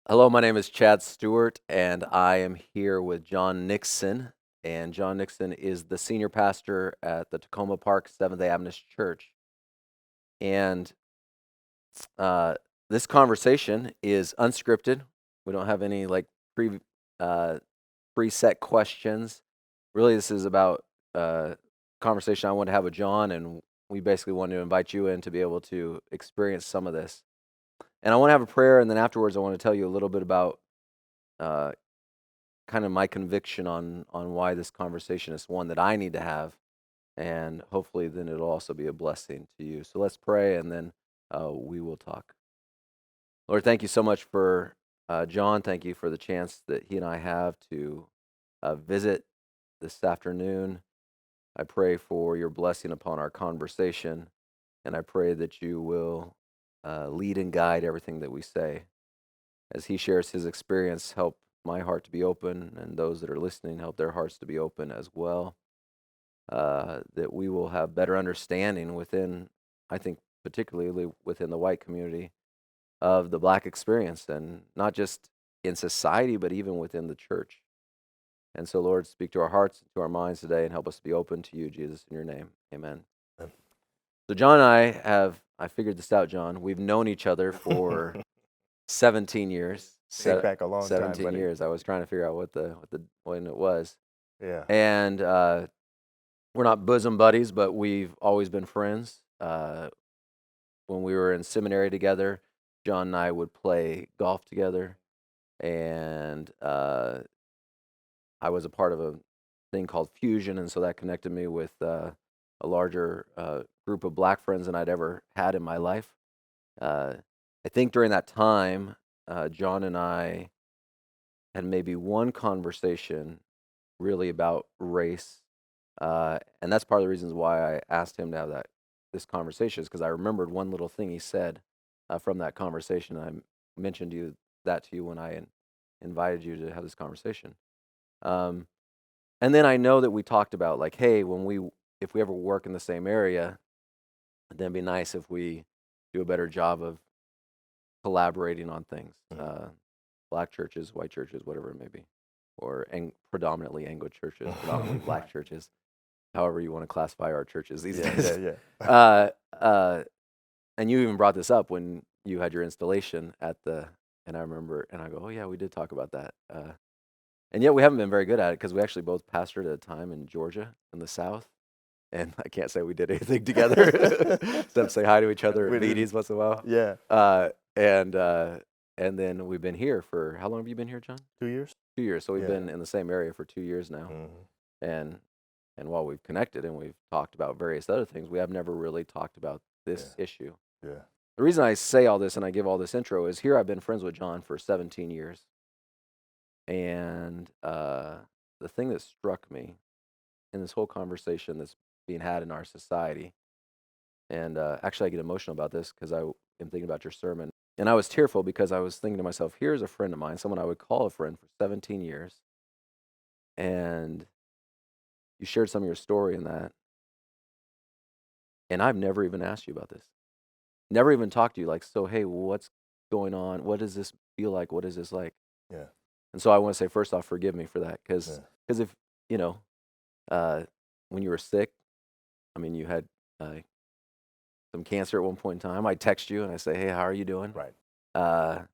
Hello, my name is Chad Stewart, and I am here with John Nixon. And John Nixon is the senior pastor at the Takoma Park Seventh-day Adventist Church. And uh, this conversation is unscripted. We don't have any uh, preset questions. Really, this is about conversation I want to have with John, and we basically want to invite you in to be able to experience some of this. And I want to have a prayer, and then afterwards, I want to tell you a little bit about uh, kind of my conviction on why this conversation is one that I need to have, and hopefully then it'll also be a blessing to you. So let's pray, and then we will talk. Lord, thank you so much for John. Thank you for the chance that he and I have to visit this afternoon. I pray for your blessing upon our conversation, and I pray that you will lead and guide everything that we say. As he shares his experience, help my heart to be open, and those that are listening, help their hearts to be open as well. That we will have better understanding within, I think, particularly within the white community, of the black experience, and not just in society, but even within the church. And so, Lord, speak to our hearts, to our minds today, and help us to be open to you, Jesus, in your name. Amen. Amen. So, John and I figured this out, John. We've known each other for 17 years. Take back a long time, 17 buddy. years. I was trying to figure out when it was. Yeah. And we're not bosom buddies, but we've always been friends. When we were in seminary together, John and I would play golf together, and I was a part of a thing called Fusion, and so that connected me with a larger group of black friends than I'd ever had in my life. I think during that time, John and I had maybe one conversation really about race, and that's part of the reasons why I asked him to have this conversation, is because I remembered one little thing he said from that conversation. I mentioned that to you when I invited you to have this conversation. Um, and then I know that we talked about, like, hey, if we ever work in the same area, then it'd be nice if we do a better job of collaborating on things. Black churches, white churches, whatever it may be, or predominantly Anglo churches, predominantly black churches, however you want to classify our churches these days. Yeah. And you even brought this up when you had your installation and I remember, and I go, oh yeah, we did talk about that. And yet we haven't been very good at it, because we actually both pastored at a time in Georgia in the South. And I can't say we did anything together except say hi to each other at meetings once in a while. Yeah. And then we've been here for, how long have you been here, John? 2 years. 2 years. So we've Yeah. been in the same area for 2 years now. And while we've connected and we've talked about various other things, we have never really talked about this issue. Yeah. The reason I say all this and I give all this intro is, here I've been friends with John for 17 years. And the thing that struck me in this whole conversation that's being had in our society, and actually I get emotional about this because I am thinking about your sermon, and I was tearful because I was thinking to myself, here's a friend of mine, someone I would call a friend for 17 years, and you shared some of your story in that, and I've never even asked you about this. Never even talked to you, like, so hey, what's going on? What does this feel like? What is this like? Yeah. And so I want to say, first off, forgive me for that, because Yeah. if, you know, when you were sick, I mean, you had some cancer at one point in time, I text you and I say, hey, how are you doing? Right. Uh,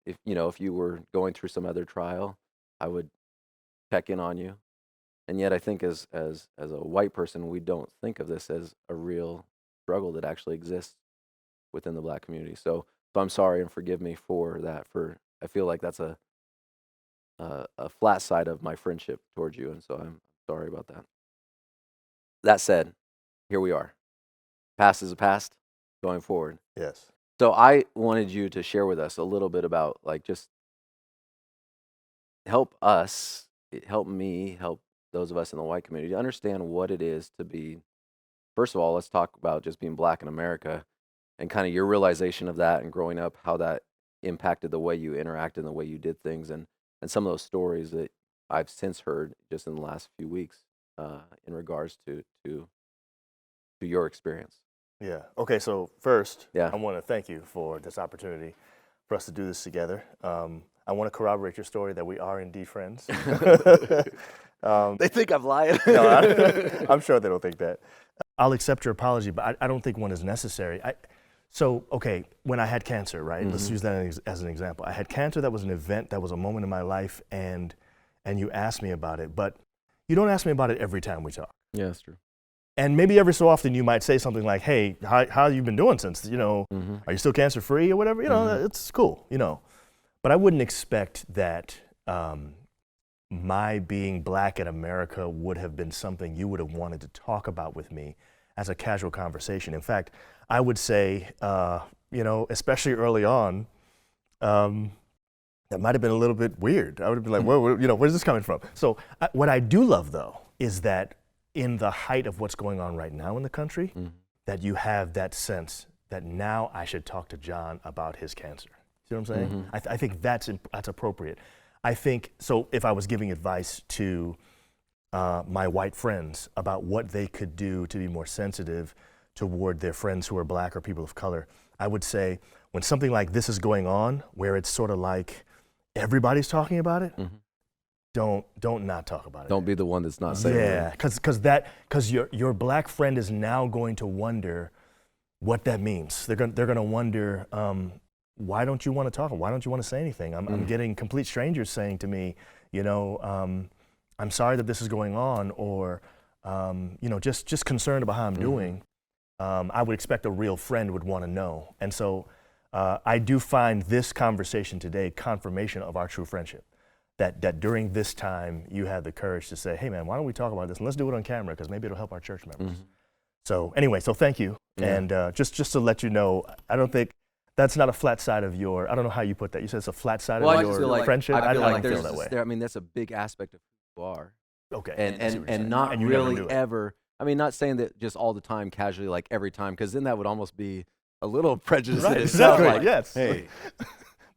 if you were going through some other trial, I would check in on you. And yet I think as a white person, we don't think of this as a real struggle that actually exists within the black community. So I'm sorry, and forgive me for that. I feel like that's a flat side of my friendship towards you, and so I'm sorry about that. That said, here we are. Past is a past, going forward. Yes. So I wanted you to share with us a little bit about, like, just help me, help those of us in the white community to understand what it is to be. First of all, let's talk about just being black in America, and kind of your realization of that, and growing up, how that impacted the way you interacted and the way you did things, and some of those stories that I've since heard just in the last few weeks in regards to your experience. Yeah. Okay. So first, Yeah. I want to thank you for this opportunity. for us to do this together. I want to corroborate your story that we are indeed friends. They think I'm lying. No, I'm sure they don't think that. I'll accept your apology, but I don't think one is necessary. So, okay, when I had cancer, right? Let's use that as an example. I had cancer. That was an event. That was a moment in my life, and you asked me about it. But you don't ask me about it every time we talk. Yeah, that's true. And maybe every so often you might say something like, "Hey, how have you been doing since? Are you still cancer free or whatever? It's cool, But I wouldn't expect that my being black in America would have been something you would have wanted to talk about with me as a casual conversation. In fact, I would say, especially early on, that might have been a little bit weird. I would have been like, whoa, where's this coming from? So what I do love, though, is that in the height of what's going on right now in the country, that you have that sense that now I should talk to John about his cancer. See what I'm saying? I think that's appropriate. I think, so if I was giving advice to my white friends about what they could do to be more sensitive toward their friends who are black or people of color, I would say when something like this is going on, where it's sort of like everybody's talking about it, don't not talk about it. Don't be the one that's not saying it. Yeah, because your black friend is now going to wonder what that means. They're going to wonder, why don't you want to talk? Why don't you want to say anything? I'm getting complete strangers saying to me, I'm sorry that this is going on, or just concerned about how I'm doing. I would expect a real friend would want to know. And so I do find this conversation today confirmation of our true friendship. That during this time you had the courage to say, hey man, why don't we talk about this and let's do it on camera because maybe it'll help our church members. So anyway, so thank you. Yeah. And just to let you know, I don't think that's not a flat side of your, I don't know how you put that. You said it's a flat side of your friendship. I don't feel that way. I mean, that's a big aspect of who you are. Okay. And not and really ever, I mean, not saying that just all the time, casually, like every time, because then that would almost be a little prejudice in itself. Exactly, like, yes. Hey,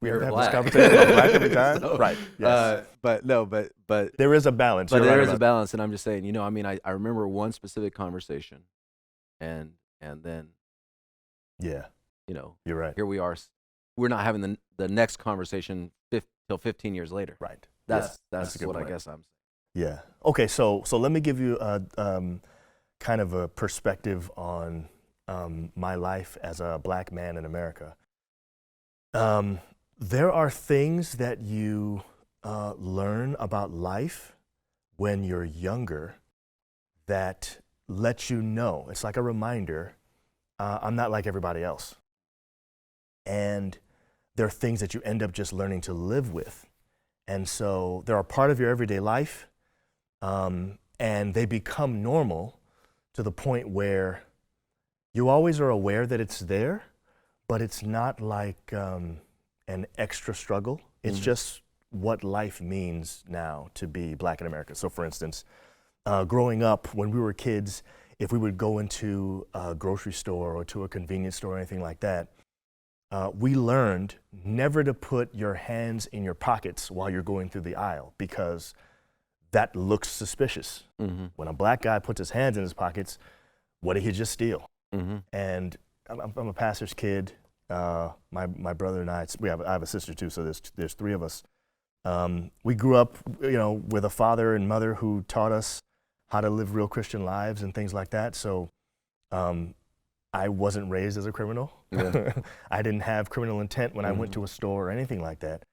we have this conversation about black every time. So, right, yes. But there is a balance. But there is a balance, and I'm just saying, I mean, I remember one specific conversation, and then, yeah, you're right. Here we are. We're not having the next conversation till 15 years later. Right. That's what point. I guess I'm saying. Yeah. Okay. So let me give you a kind of a perspective on my life as a black man in America. There are things that you learn about life when you're younger that let you know. It's like a reminder, I'm not like everybody else. And there are things that you end up just learning to live with. And so they're a part of your everyday life, and they become normal to the point where you always are aware that it's there, but it's not like an extra struggle. It's just what life means now to be black in America. So for instance, growing up when we were kids, if we would go into a grocery store or to a convenience store or anything like that, we learned never to put your hands in your pockets while you're going through the aisle because that looks suspicious. When a black guy puts his hands in his pockets, what did he just steal? And I'm a pastor's kid. My brother and I have a sister too, so there's three of us. We grew up, with a father and mother who taught us how to live real Christian lives and things like that. So I wasn't raised as a criminal. Yeah. I didn't have criminal intent when I went to a store or anything like that.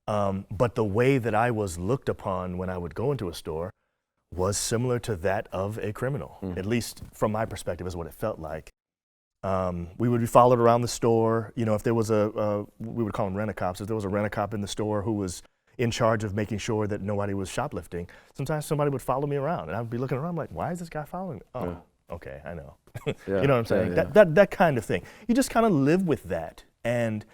But the way that I was looked upon when I would go into a store was similar to that of a criminal, at least from my perspective is what it felt like. We would be followed around the store. If there was we would call them rent-a-cops. If there was a rent-a-cop in the store who was in charge of making sure that nobody was shoplifting, sometimes somebody would follow me around and I'd be looking around like, why is this guy following me? Oh, okay, I know. You know what I'm saying? That kind of thing. You just kind of live with that, and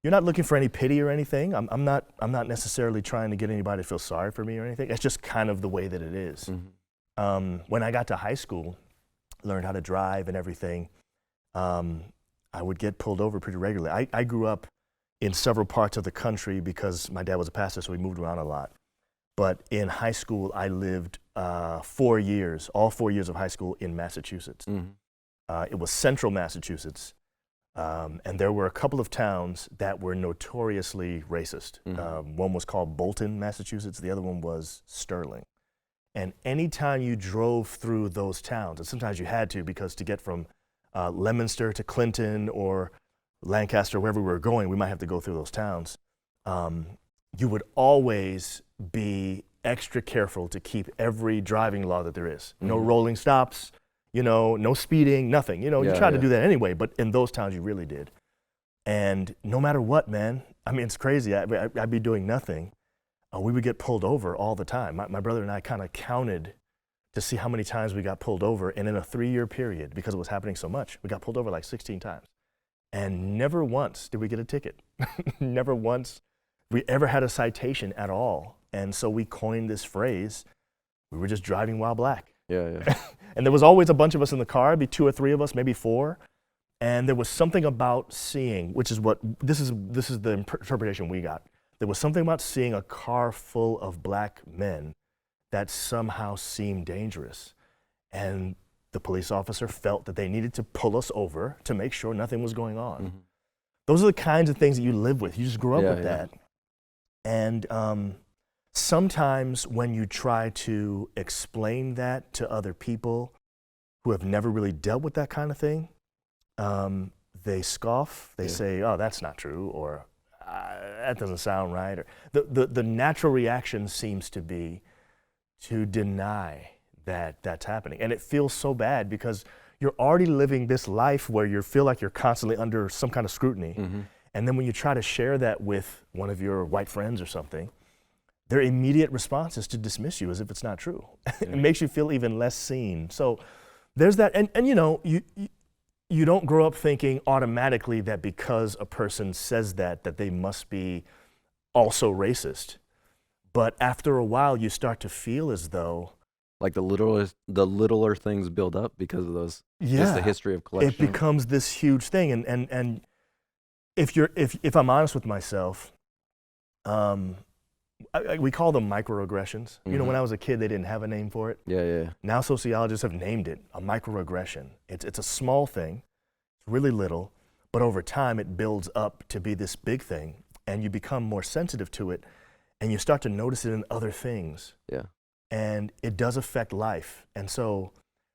you're not looking for any pity or anything. I'm not necessarily trying to get anybody to feel sorry for me or anything. It's just kind of the way that it is. When I got to high school, learned how to drive and everything, I would get pulled over pretty regularly. I grew up in several parts of the country because my dad was a pastor, so we moved around a lot. But in high school, I lived 4 years, all 4 years of high school in Massachusetts. It was central Massachusetts. And there were a couple of towns that were notoriously racist. One was called Bolton, Massachusetts. The other one was Sterling. And anytime you drove through those towns, and sometimes you had to, because to get from Leominster to Clinton or Lancaster, wherever we were going, we might have to go through those towns. You would always be extra careful to keep every driving law that there is. No rolling stops, no speeding, nothing. You try to do that anyway, but in those towns you really did. And no matter what, man, I mean, it's crazy. I'd be doing nothing. We would get pulled over all the time. My brother and I kind of counted to see how many times we got pulled over. And in a 3-year period, because it was happening so much, we got pulled over like 16 times. And never once did we get a ticket. Never once we ever had a citation at all. And so we coined this phrase, we were just driving while black. Yeah. And there was always a bunch of us in the car, it'd be 2 or 3 of us, maybe 4. And there was something about seeing, which is what, this is the interpretation we got. There was something about seeing a car full of black men that somehow seemed dangerous. And the police officer felt that they needed to pull us over to make sure nothing was going on. Those are the kinds of things that you live with. You just grew up with that. And sometimes when you try to explain that to other people who have never really dealt with that kind of thing, they scoff. They say, "Oh, that's not true," or "That doesn't sound right." Or the natural reaction seems to be to deny that that's happening. And it feels so bad because you're already living this life where you feel like you're constantly under some kind of scrutiny. And then when you try to share that with one of your white friends or something, their immediate response is to dismiss you as if it's not true. It makes you feel even less seen. So there's that. And you don't grow up thinking automatically that because a person says that they must be also racist. But after a while, you start to feel as though, like the littler things build up because of those. Just the history of collection. It becomes this huge thing. And if I'm honest with myself, we call them microaggressions. When I was a kid, they didn't have a name for it. Yeah. Now sociologists have named it a microaggression. It's a small thing, it's really little, but over time it builds up to be this big thing, and you become more sensitive to it, and you start to notice it in other things. Yeah. And it does affect life. And so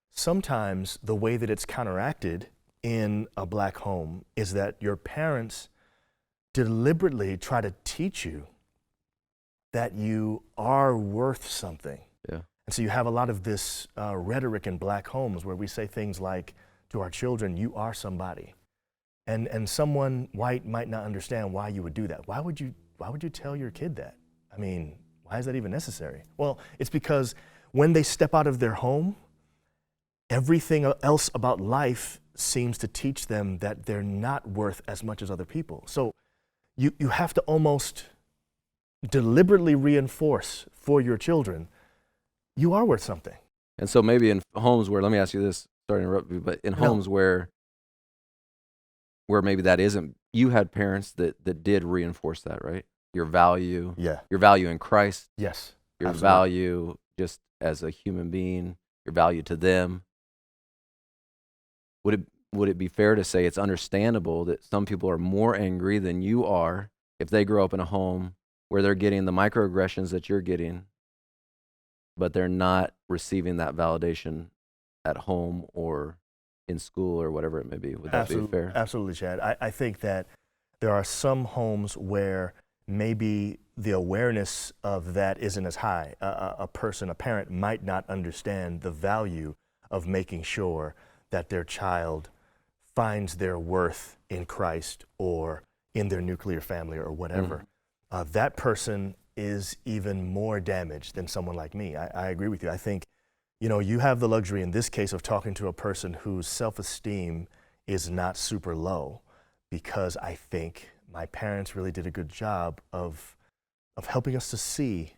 sometimes the way that it's counteracted in a black home is that your parents deliberately try to teach you that you are worth something. Yeah. And so you have a lot of this rhetoric in black homes where we say things like to our children, "You are somebody." And someone white might not understand why you would do that. Why would you tell your kid that? I mean, why is that even necessary? Well, it's because when they step out of their home, everything else about life seems to teach them that they're not worth as much as other people. So you have to almost deliberately reinforce for your children, you are worth something. And so maybe in homes where, let me ask you this, sorry to interrupt you, but in homes where maybe that isn't, you had parents that did reinforce that, right? Your value, your value in Christ, yes, your absolutely. value just as a human being, your value to them. Would it be fair to say it's understandable that some people are more angry than you are if they grow up in a home where they're getting the microaggressions that you're getting, but they're not receiving that validation at home or in school or whatever it may be? Would that be fair? Absolutely, Chad. I think that there are some homes where maybe the awareness of that isn't as high. A parent might not understand the value of making sure that their child finds their worth in Christ or in their nuclear family or whatever. That person is even more damaged than someone like me. I agree with you. I think, you have the luxury in this case of talking to a person whose self-esteem is not super low, because I think my parents really did a good job of helping us to see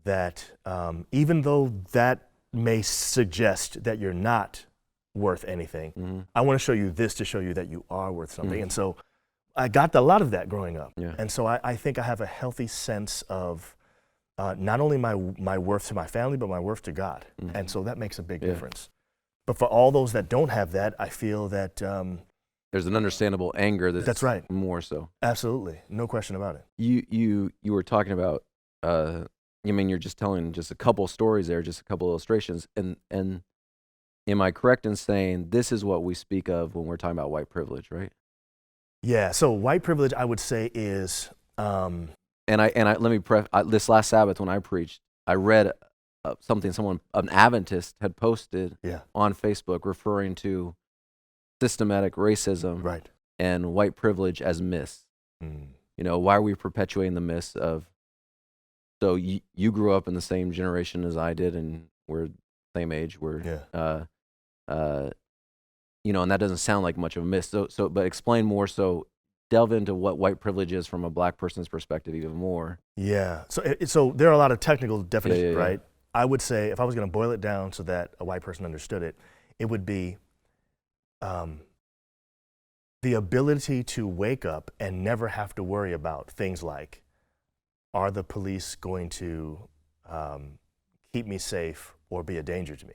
that even though that may suggest that you're not worth anything, I want to show you this to show you that you are worth something. And so I got a lot of that growing up. Yeah. And so I think I have a healthy sense of not only my worth to my family, but my worth to God. And so that makes a big difference. But for all those that don't have that, I feel that there's an understandable anger That's right. more so. Absolutely. No question about it. You were talking about, you're just telling just a couple stories there, just a couple illustrations, and am I correct in saying this is what we speak of when we're talking about white privilege, right? Yeah. So white privilege, I would say, is And let me this last Sabbath when I preached, I read something an Adventist had posted on Facebook referring to systematic racism right. and white privilege as myths. Why are we perpetuating the myths of? So you grew up in the same generation as I did, and we're the same age. And that doesn't sound like much of a myth. But explain more. So delve into what white privilege is from a black person's perspective even more. Yeah. So there are a lot of technical definitions, right? Yeah. I would say if I was going to boil it down so that a white person understood it, it would be the ability to wake up and never have to worry about things like, are the police going to keep me safe or be a danger to me?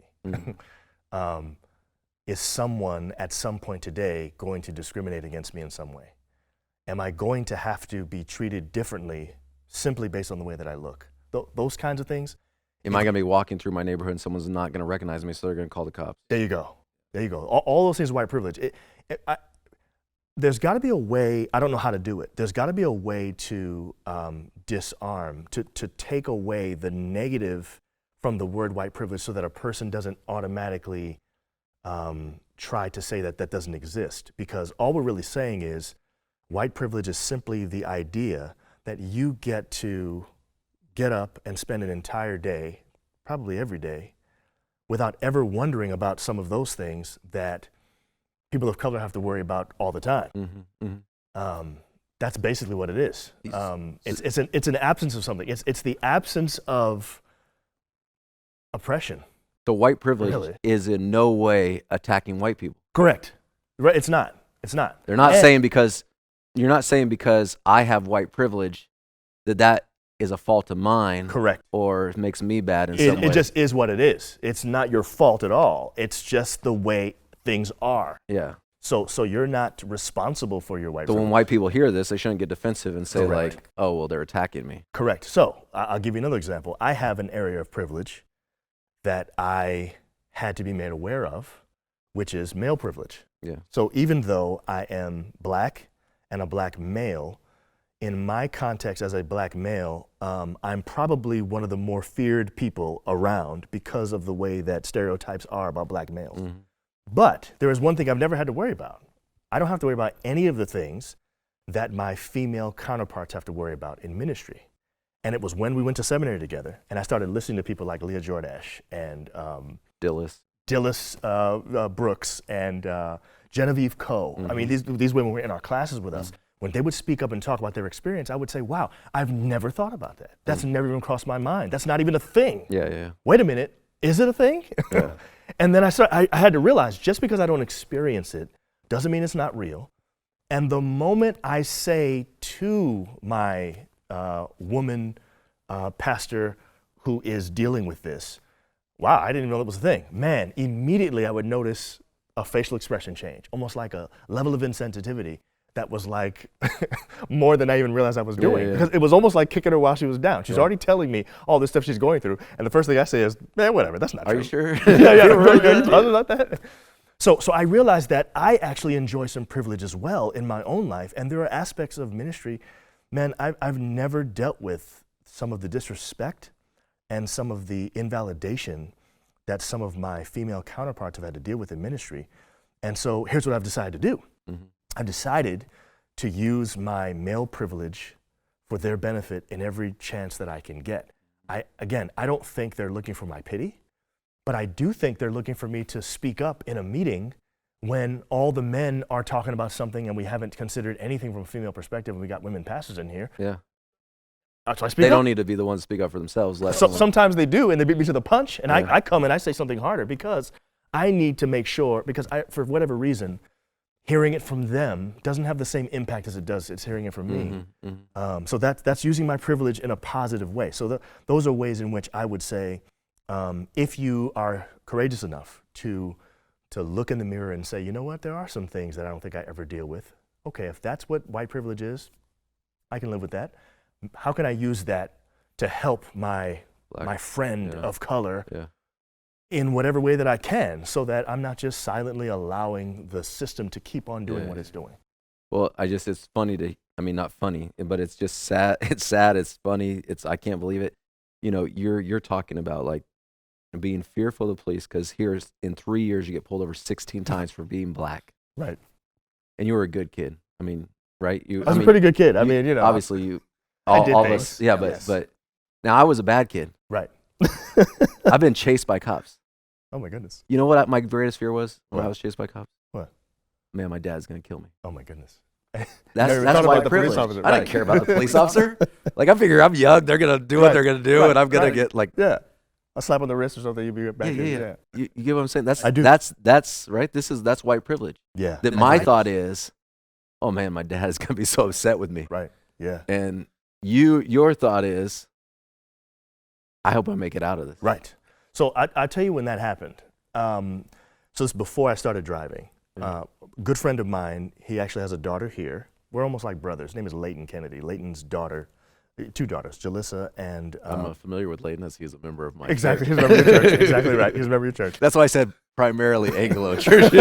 Is someone at some point today going to discriminate against me in some way? Am I going to have to be treated differently simply based on the way that I look? Those kinds of things. Am I going to be walking through my neighborhood and someone's not going to recognize me, so they're going to call the cops? There you go. All those things are white privilege. There's got to be a way, I don't know how to do it, there's got to be a way to disarm, to take away the negative from the word white privilege so that a person doesn't automatically try to say that doesn't exist. Because all we're really saying is white privilege is simply the idea that you get to get up and spend an entire day, probably every day, without ever wondering about some of those things that people of color have to worry about all the time. That's basically what it is. It's an absence of something. It's the absence of oppression. So white privilege is in no way attacking white people. Correct. Right. It's not. They're not saying you're not saying because I have white privilege that is a fault of mine. Correct. Or makes me bad in some way. It just is what it is. It's not your fault at all. It's just the way things are. Yeah. So you're not responsible for your white privilege. So when white people hear this, they shouldn't get defensive and say like, oh, well, they're attacking me. Correct. So I'll give you another example. I have an area of privilege that I had to be made aware of, which is male privilege. Yeah. So even though I am black and a black male, in my context as a black male, I'm probably one of the more feared people around because of the way that stereotypes are about black males. But there is one thing I've never had to worry about. I don't have to worry about any of the things that my female counterparts have to worry about in ministry. And it was when we went to seminary together and I started listening to people like Leah Jordash and Dillis Brooks and Genevieve Coe. I mean, these women were in our classes with us. When they would speak up and talk about their experience, I would say, wow, I've never thought about that. That's never even crossed my mind. That's not even a thing. Yeah. Wait a minute, is it a thing? Yeah. And then I had to realize just because I don't experience it doesn't mean it's not real. And the moment I say to my woman pastor who is dealing with this, wow, I didn't even know that was a thing. Man, immediately I would notice a facial expression change, almost like a level of insensitivity that was like more than I even realized I was doing. Yeah. Because it was almost like kicking her while she was down. She's already telling me all this stuff she's going through. And the first thing I say is, man, whatever, that's not true. Are you sure? Yeah, really good. You talking about that? So I realized that I actually enjoy some privilege as well in my own life. And there are aspects of ministry, man, I've never dealt with some of the disrespect and some of the invalidation that some of my female counterparts have had to deal with in ministry. And so here's what I've decided to do. I've decided to use my male privilege for their benefit in every chance that I can get. I don't think they're looking for my pity, but I do think they're looking for me to speak up in a meeting when all the men are talking about something and we haven't considered anything from a female perspective and we got women pastors in here. Yeah. So I speak They up. don't need to be the ones to speak up for themselves. Sometimes they do, and they beat me to the punch, and I come and I say something harder because I need to make sure, because for whatever reason, hearing it from them doesn't have the same impact as it's hearing it from me. So that's using my privilege in a positive way. So those are ways in which I would say, if you are courageous enough to to look in the mirror and say, you know what, there are some things that I don't think I ever deal with. Okay, if that's what white privilege is, I can live with that. How can I use that to help my friend of color in whatever way that I can, so that I'm not just silently allowing the system to keep on doing what it's doing? Well, it's funny not funny, but it's just sad. It's sad, it's funny, I can't believe it. You know, you're talking about like being fearful of the police because here's in 3 years you get pulled over 16 times for being black. Right. And you were a good kid. I mean, right? I was a pretty good kid. I mean, obviously I did all of things. us, yeah, but now I was a bad kid. Right. I've been chased by cops. Oh my goodness. You know what my greatest fear was when What? I was chased by cops? What? Man, my dad's gonna kill me. Oh my goodness. That's white privilege. Officer. I didn't care about the police officer. Like I figure I'm young, they're gonna do what they're gonna do, and I'm gonna get like a slap on the wrist or something. You'll be back. Yeah. You get what I'm saying? I do. That's right. That's white privilege. Yeah. That my thought is, oh man, my dad is gonna be so upset with me. Right. Yeah. And your thought is, I hope I make it out of this. Right. So I tell you when that happened. So it's before I started driving. Good friend of mine, he actually has a daughter here. We're almost like brothers. His name is Leighton Kennedy. Leighton's daughter, 2 daughters, Jalissa and... I'm familiar with Leighton as he's a member of my exactly, church. He's a member of your church. Exactly right. He's a member of your church. That's why I said primarily Anglo churches.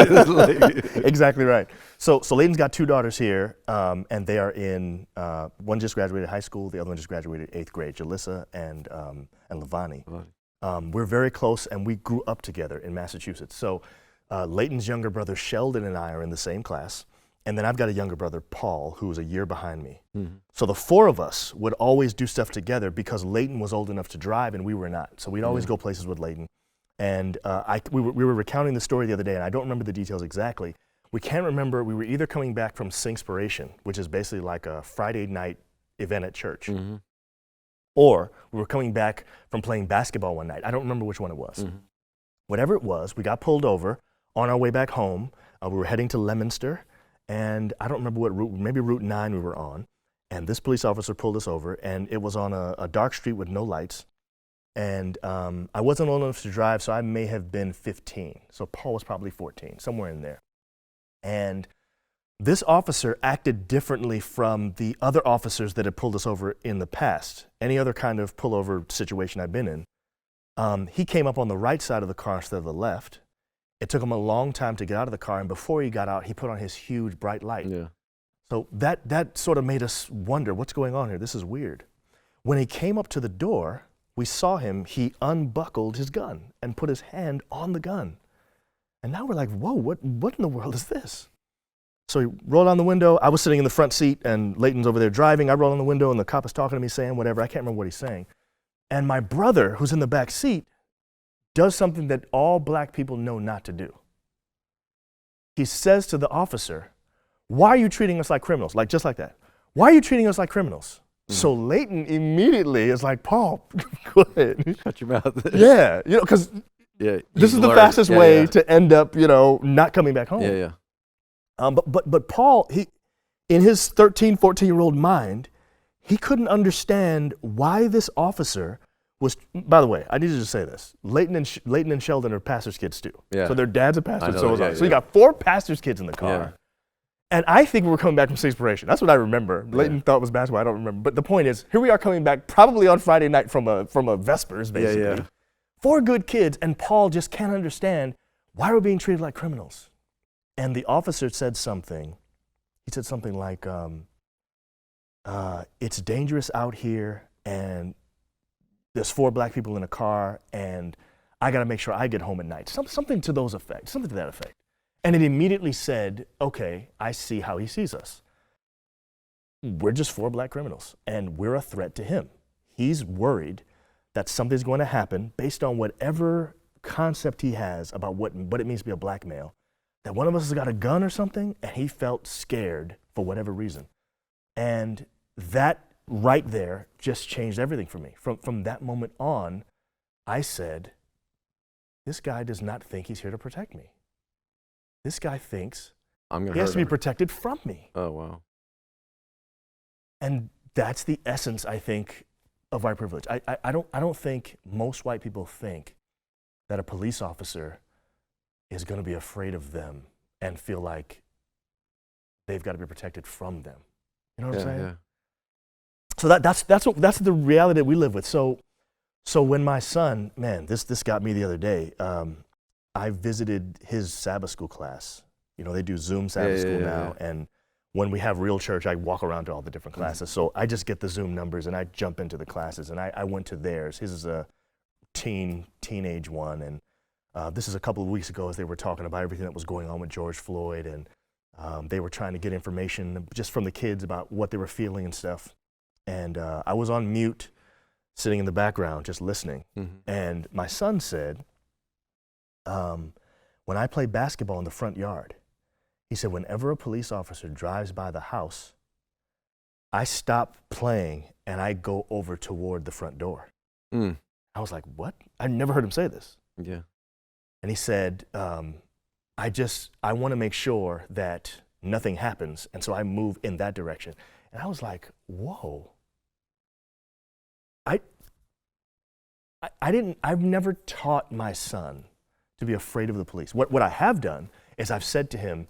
Exactly right. So Leighton's got 2 daughters here, and they are in, one just graduated high school, the other one just graduated 8th grade, Jalissa and Lavani. We're very close, and we grew up together in Massachusetts. So Leighton's younger brother Sheldon and I are in the same class, and then I've got a younger brother Paul who's a year behind me. So the 4 of us would always do stuff together because Leighton was old enough to drive and we were not. So we'd always go places with Leighton. And we were recounting the story the other day, and I don't remember the details exactly. We can't remember, we were either coming back from Singspiration, which is basically like a Friday night event at church, or we were coming back from playing basketball one night. I don't remember which one it was. Whatever it was, we got pulled over on our way back home. We were heading to Leominster, and I don't remember what route, maybe Route 9 we were on. And this police officer pulled us over, and it was on a dark street with no lights. And I wasn't old enough to drive, so I may have been 15. So Paul was probably 14, somewhere in there. And this officer acted differently from the other officers that had pulled us over in the past. Any other kind of pullover situation I've been in. He came up on the right side of the car instead of the left. It took him a long time to get out of the car, and before he got out, he put on his huge bright light. So that sort of made us wonder, what's going on here? This is weird. When he came up to the door, we saw him, he unbuckled his gun and put his hand on the gun. And now we're like, whoa, what in the world is this? So he rolled down the window. I was sitting in the front seat, and Leighton's over there driving. I roll down the window, and the cop is talking to me, saying whatever. I can't remember what he's saying. And my brother, who's in the back seat, does something that all black people know not to do. He says to the officer, why are you treating us like criminals? Like, just like that. Why are you treating us like criminals? So Leighton immediately is like, Paul, go ahead. Shut your mouth. Yeah, because this is the fastest way to end up, not coming back home. But Paul, in his 13, 14-year-old mind, he couldn't understand why this officer was, by the way, I need to just say this. Leighton and Sheldon are pastor's kids too. So their dad's a pastor, so was I. So you got 4 pastor's kids in the car. And I think we were coming back from Singspiration. That's what I remember. Leighton thought it was basketball. I don't remember. But the point is, here we are coming back probably on Friday night from a Vespers, basically. 4 good kids, and Paul just can't understand why we're being treated like criminals. And the officer said something. He said something like, it's dangerous out here, and there's 4 black people in a car, and I got to make sure I get home at night. Something to those effects, something to that effect. And it immediately said, okay, I see how he sees us. We're just 4 black criminals, and we're a threat to him. He's worried that something's going to happen based on whatever concept he has about what it means to be a black male, that one of us has got a gun or something, and he felt scared for whatever reason. And that right there just changed everything for me. From that moment on, I said, this guy does not think he's here to protect me. This guy thinks he has to be protected from me. Oh, wow. And that's the essence, I think, of white privilege. I don't think most white people think that a police officer is going to be afraid of them and feel like they've got to be protected from them. You know what I'm saying? Yeah. So that's the reality that we live with. So when my son, man, this got me the other day. I visited his Sabbath school class. You know, they do Zoom Sabbath school now, and when we have real church, I walk around to all the different classes. So I just get the Zoom numbers and I jump into the classes, and I went to theirs. His is a teenage one, and this is a couple of weeks ago as they were talking about everything that was going on with George Floyd, and they were trying to get information just from the kids about what they were feeling and stuff. And I was on mute, sitting in the background, just listening. And my son said, when I play basketball in the front yard, he said, whenever a police officer drives by the house, I stop playing and I go over toward the front door. I was like, what? I've never heard him say this. Yeah. And he said, I want to make sure that nothing happens, and so I move in that direction. And I was like, whoa. I've never taught my son to be afraid of the police. What I have done is I've said to him,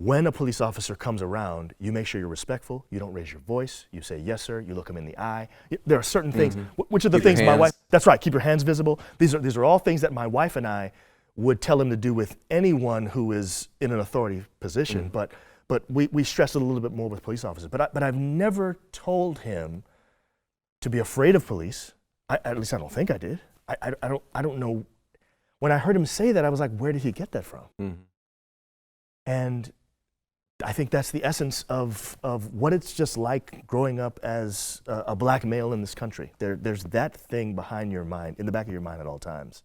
when a police officer comes around, you make sure you're respectful, you don't raise your voice, you say yes sir, you look him in the eye. There are certain things, which are the things my wife, that's right, keep your hands visible. These are all things that my wife and I would tell him to do with anyone who is in an authority position, but we stress it a little bit more with police officers. But I've never told him to be afraid of police. At least I don't think I did. I don't know. When I heard him say that, I was like, where did he get that from? And I think that's the essence of what it's just like growing up as a black male in this country. There's that thing behind your mind, in the back of your mind at all times.